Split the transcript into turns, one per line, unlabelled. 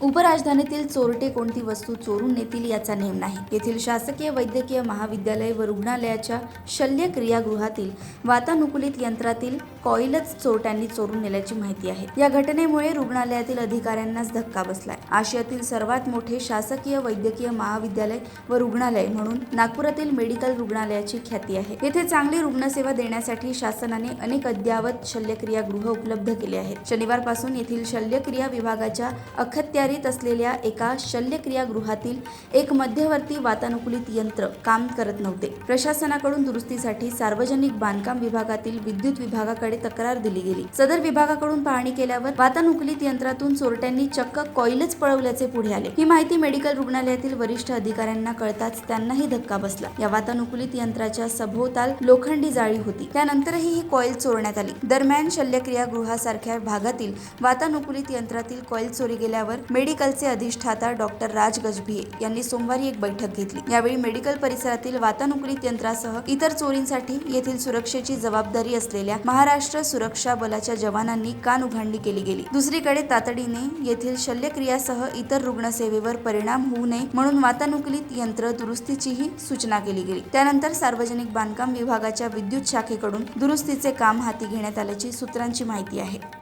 उपराजधानीतील चोरटे कोणती वस्तू चोरून नेतील याचा नेम नाही. येथील शासकीय वैद्यकीय महाविद्यालय व रुग्णालयाच्या शल्यक्रियागृहातील वातानुकूलित यंत्रातील कॉईलच चोरट्यांनी चोरून नेल्याची माहिती आहे. या घटनेमुळे रुग्णालयातील अधिकाऱ्यांनाच धक्का बसलाय. आशियातील सर्वात मोठे शासकीय वैद्यकीय महाविद्यालय व रुग्णालय म्हणून नागपुरातील मेडिकल रुग्णालयाची ख्याती आहे. येथे चांगली रुग्णसेवा देण्यासाठी शासनाने अनेक अद्ययावत शल्यक्रियागृह उपलब्ध केले आहेत. शनिवारपासून येथील शल्यक्रिया विभागाच्या अखत्यारीत असलेल्या एका शल्यक्रियागृहातील एक मध्यवर्ती वातानुकूलित यंत्र काम करत नव्हते. प्रशासनाकडून दुरुस्तीसाठी सार्वजनिक बांधकाम विभागातील विद्युत विभागाकडे तक्रार दिली गेली. सदर विभागाकडून पाहणी केल्यावर वातानुकूलित यंत्रातून चोरट्यांनी चक्क कॉईलच पळवल्याचे पुढे आले. ही माहिती मेडिकल रुग्णालयातील वरिष्ठ अधिकाऱ्यांना कळताच त्यांनाही धक्का बसला. या वातानुकूलित यंत्राच्या सभोवताल लोखंडी जाळी होती. त्यानंतरही ही कॉईल चोरण्यात आली. दरम्यान शल्यक्रियागृहासारख्या भागातील वातानुकूलित यंत्रातील कॉईल चोरी गेल्यावर मेडिकलचे अधिष्ठाता डॉक्टर राज गजभिये यांनी सोमवारी एक बैठक घेतली. यावेळी मेडिकल परिसरातील वातानुकूलित यंत्रासह इतर चोरींसाठी येथील सुरक्षेची जबाबदारी असलेल्या महाराष्ट्र सुरक्षा बलाच्या जवानांनी कानउघाडणी केली गेली. दुसरीकडे तातडीने येथील शल्यक्रियासह इतर रुग्णसेवेवर परिणाम होऊ नये म्हणून वातानुकूलित यंत्र दुरुस्तीचीही सूचना केली गेली. त्यानंतर सार्वजनिक बांधकाम विभागाच्या विद्युत शाखेकडून दुरुस्तीचे काम हाती घेण्यात आल्याची सूत्रांची माहिती आहे.